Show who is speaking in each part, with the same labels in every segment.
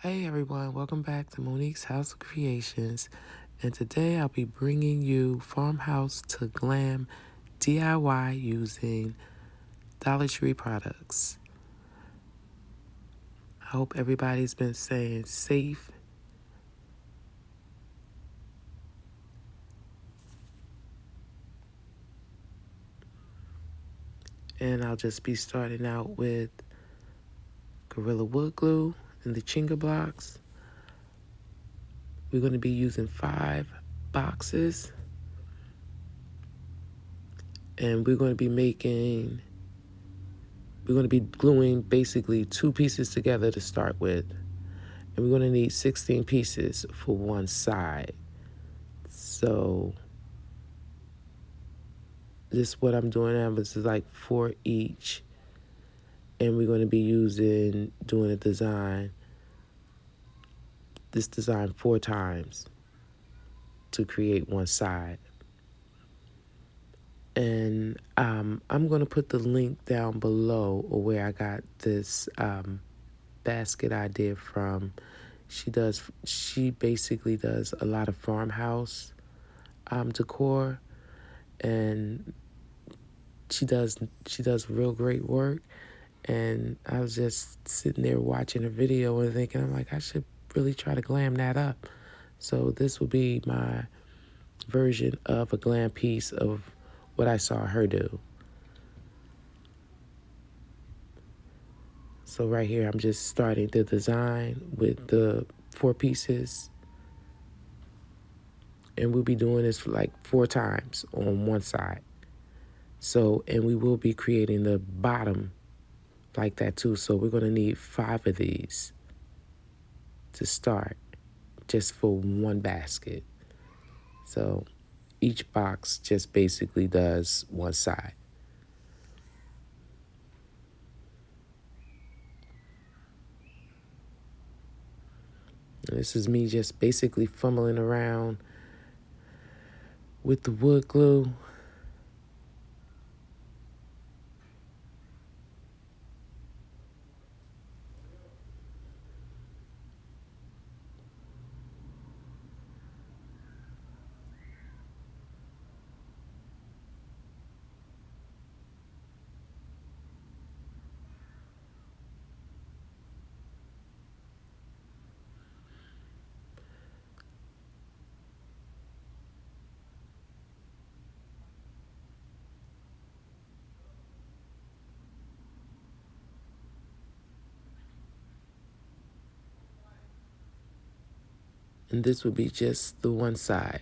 Speaker 1: Hey everyone, welcome back to Monique's House of Creations. And today I'll be bringing you Farmhouse to Glam DIY using Dollar Tree products. I hope everybody's been staying safe. And I'll just be starting out with Gorilla Wood Glue and the Jenga blocks. We're going to be using 5 boxes. And we're going to be gluing basically 2 pieces together to start with. And we're going to need 16 pieces for one side. So this is what I'm doing now. This is like 4 each. And we're going to be doing this design 4 times to create one side. And I'm going to put the link down below or where I got this basket idea from. She basically does a lot of farmhouse decor, and she does real great work. And I was just sitting there watching a video and thinking, I'm like, I should really try to glam that up. So this will be my version of a glam piece of what I saw her do. So right here, I'm just starting the design with the 4 pieces. And we'll be doing this for like 4 times on one side. So, and we will be creating the bottom like that too. So we're going to need 5 of these to start just for one basket. So each box just basically does one side. And this is me just basically fumbling around with the wood glue. And this would be just the one side.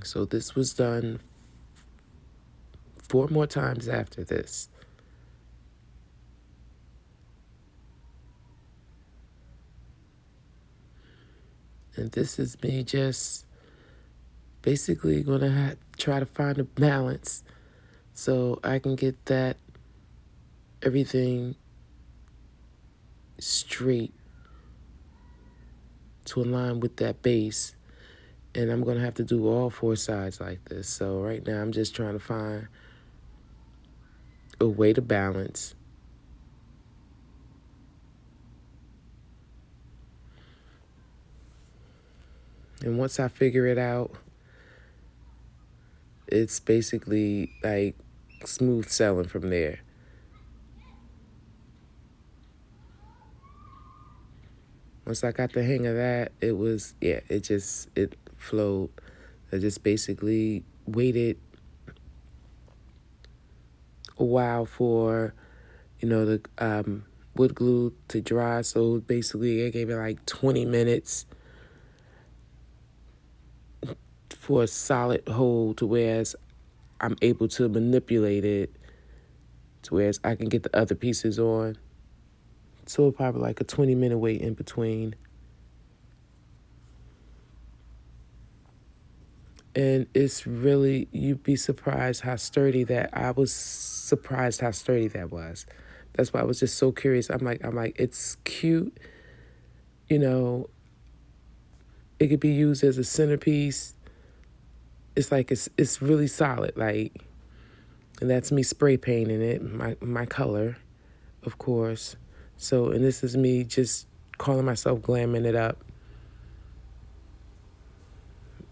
Speaker 1: So this was done 4 more times after this. And this is me just basically going to try to find a balance so I can get that everything straight to align with that base. And I'm going to have to do all 4 sides like this. So right now I'm just trying to find a way to balance. And once I figure it out, it's basically like smooth sailing from there. Once I got the hang of that, it flowed. I just basically waited a while for, the wood glue to dry. So basically it gave me like 20 minutes for a solid hold to whereas I'm able to manipulate it to whereas I can get the other pieces on. So probably like a 20-minute wait in between. And it's really, you'd be surprised how sturdy I was surprised how sturdy that was. That's why I was just so curious. I'm like, it's cute. It could be used as a centerpiece. It's like, it's really solid. Like, and that's me spray painting it, my color. of course. So, and this is me just calling myself glamming it up.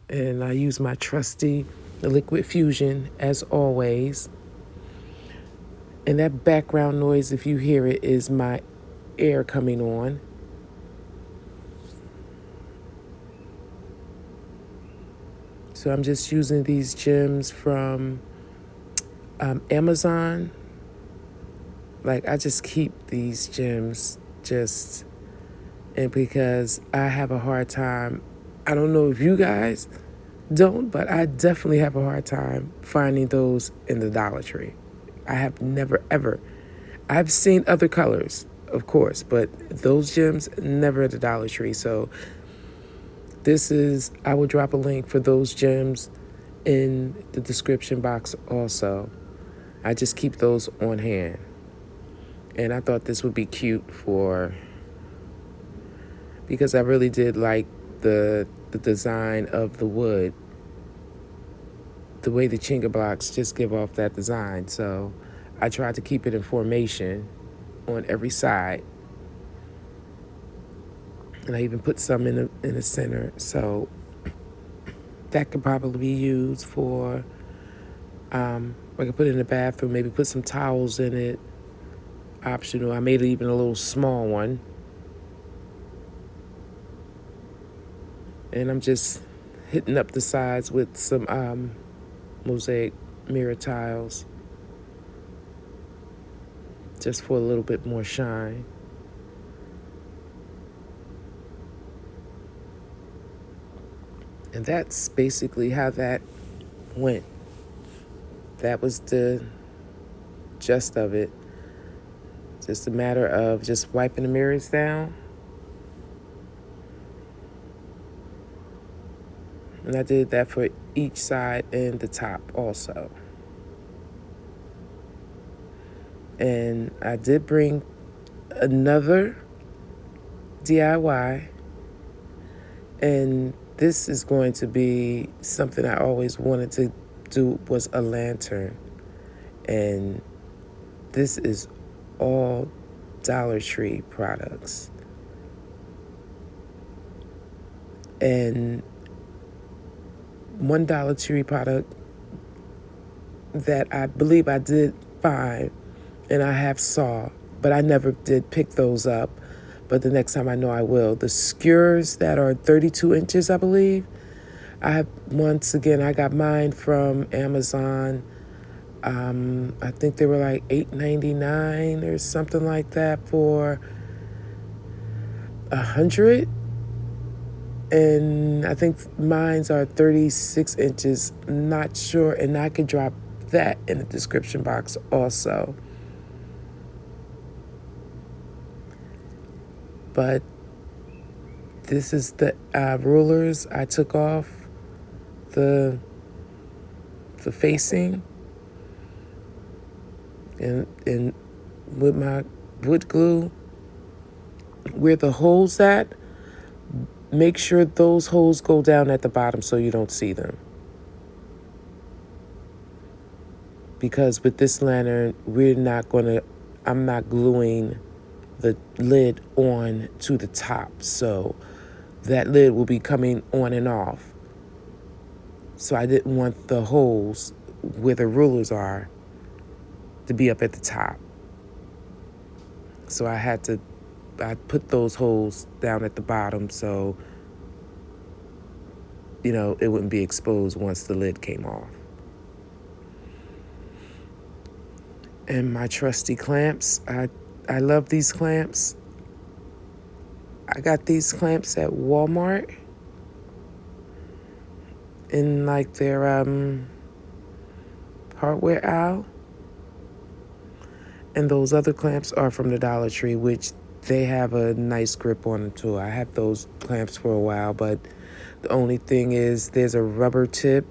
Speaker 1: And I use my trusty liquid fusion as always. And that background noise, if you hear it, is my air coming on. So I'm just using these gems from Amazon. Like, I just keep these gems and because I have a hard time, I don't know if you guys don't, but I definitely have a hard time finding those in the Dollar Tree. I have never, ever. I've seen other colors, of course, but those gems, never at the Dollar Tree. So I will drop a link for those gems in the description box also. I just keep those on hand. And I thought this would be cute because I really did like the design of the wood. The way the Jenga blocks just give off that design. So I tried to keep it in formation on every side. And I even put some in the center. So that could probably be used for, I could put it in the bathroom, maybe put some towels in it. Optional. I made it even a little small one. And I'm just hitting up the sides with some mosaic mirror tiles just for a little bit more shine. And that's basically how that went. That was the gist of it. Just a matter of just wiping the mirrors down. And I did that for each side and the top also. And I did bring another DIY. And this is going to be something I always wanted to do, was a lantern. And this is all Dollar Tree products. And one Dollar Tree product that I believe I did find, and I have saw, but I never did pick those up. But the next time I know I will. The skewers that are 32 inches, I believe. Once again, I got mine from Amazon. I think they were like $8.99 or something like that for 100. And I think mine's are 36 inches. Not sure. And I could drop that in the description box also. But this is the rulers. I took off the facing and with my wood glue, where the holes at, make sure those holes go down at the bottom so you don't see them. Because with this lantern, I'm not gluing the lid on to the top. So that lid will be coming on and off. So I didn't want the holes where the rulers are to be up at the top. So I put those holes down at the bottom so, it wouldn't be exposed once the lid came off. And my trusty clamps, I love these clamps. I got these clamps at Walmart in like their hardware aisle. And those other clamps are from the Dollar Tree, which they have a nice grip on them too. I had those clamps for a while, but the only thing is there's a rubber tip.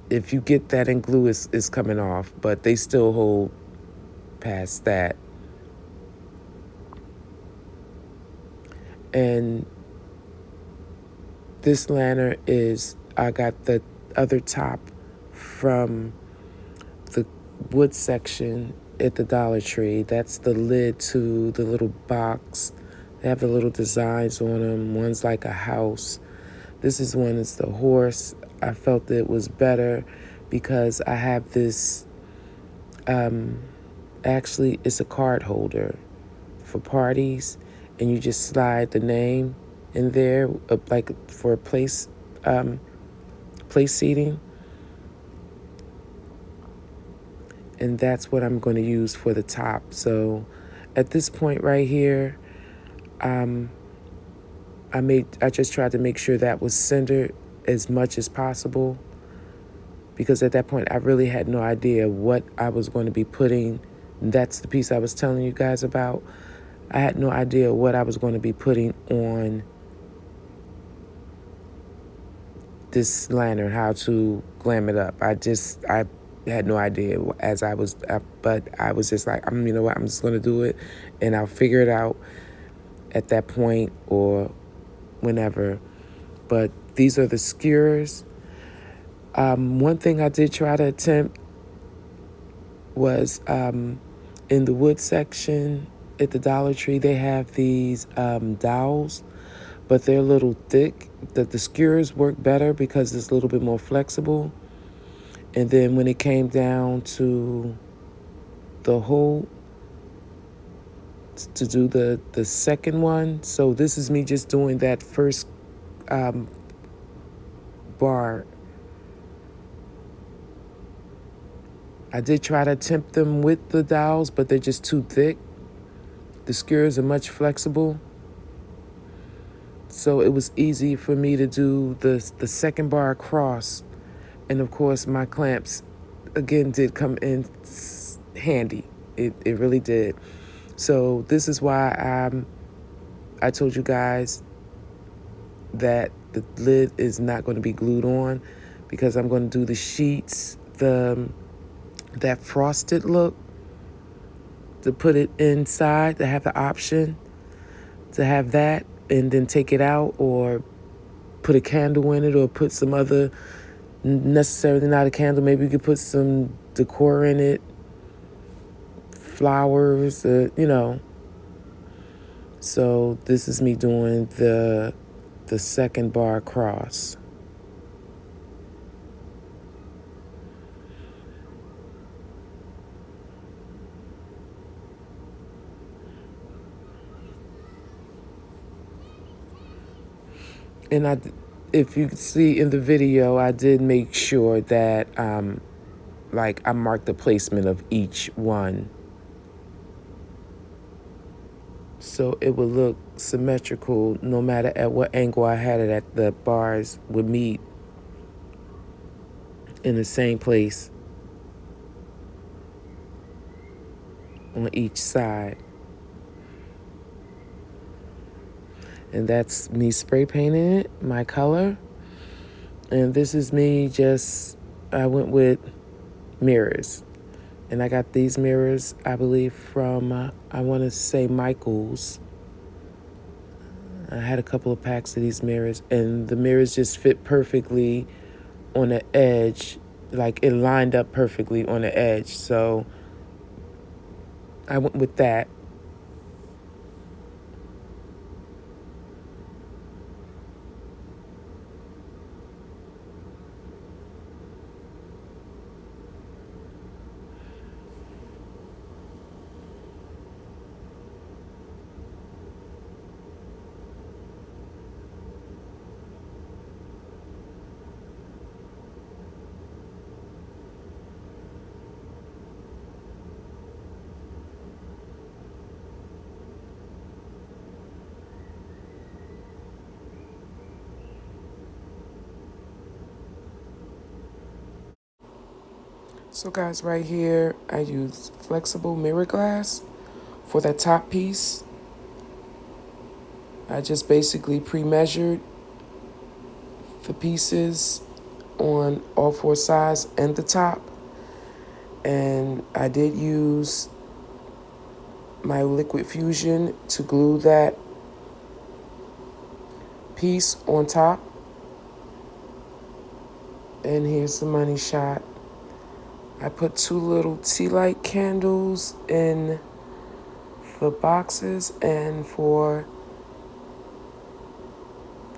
Speaker 1: If you get that in glue, it's coming off, but they still hold past that. And this lantern I got the other top from the wood section at the Dollar Tree. That's the lid to the little box. They have the little designs on them. One's like a house. This is one that's the horse. I felt it was better because I have this, actually it's a card holder for parties, and you just slide the name in there, like for place seating. And that's what I'm going to use for the top. So at this point right here, I just tried to make sure that was centered as much as possible, because at that point I really had no idea what I was going to be putting. That's the piece I was telling you guys about. I had no idea what I was going to be putting on this lantern, how to glam it up. I had no idea but I was just like, you know what, I'm just going to do it, and I'll figure it out at that point or whenever. But these are the skewers. One thing I did try to attempt was in the wood section at the Dollar Tree, they have these dowels, but they're a little thick. The skewers work better because it's a little bit more flexible. And then when it came down to the hole to do the second one, so this is me just doing that first bar. I did try to attempt them with the dowels, but they're just too thick. The skewers are much flexible, so it was easy for me to do the second bar across. And of course, my clamps again did come in handy. It really did. So this is why I told you guys that the lid is not going to be glued on, because I'm going to do the sheets, that frosted look, to put it inside, to have the option to have that, and then take it out or put a candle in it, or put some other, necessarily not a candle, maybe you could put some decor in it, flowers, So this is me doing the second bar across. And if you see in the video, I did make sure that I marked the placement of each one, so it would look symmetrical no matter at what angle I had it at. The bars would meet in the same place on each side. And that's me spray painting it, my color. And this is me I went with mirrors. And I got these mirrors, I believe, from, I want to say Michael's. I had a couple of packs of these mirrors, and the mirrors just fit perfectly on the edge. Like, it lined up perfectly on the edge. So I went with that. So guys, right here, I use flexible mirror glass for that top piece. I just basically pre-measured the pieces on all four sides and the top. And I did use my liquid fusion to glue that piece on top. And here's the money shot. I put 2 little tea light candles in the boxes, and for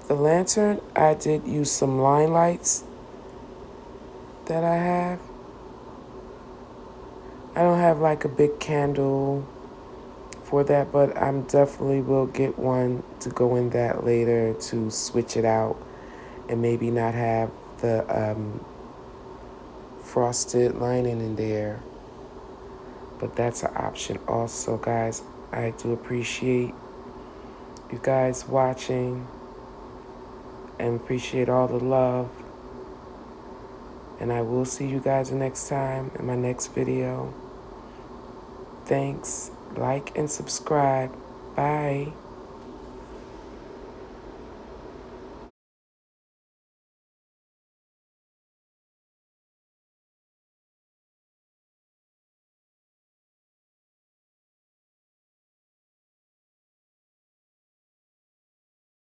Speaker 1: the lantern, I did use some line lights that I have. I don't have like a big candle for that, but I'm definitely will get one to go in that later to switch it out and maybe not have the frosted lining in there. But that's an option also, guys. I do appreciate you guys watching and appreciate all the love. And I will see you guys next time in my next video. Thanks. Like and subscribe. Bye.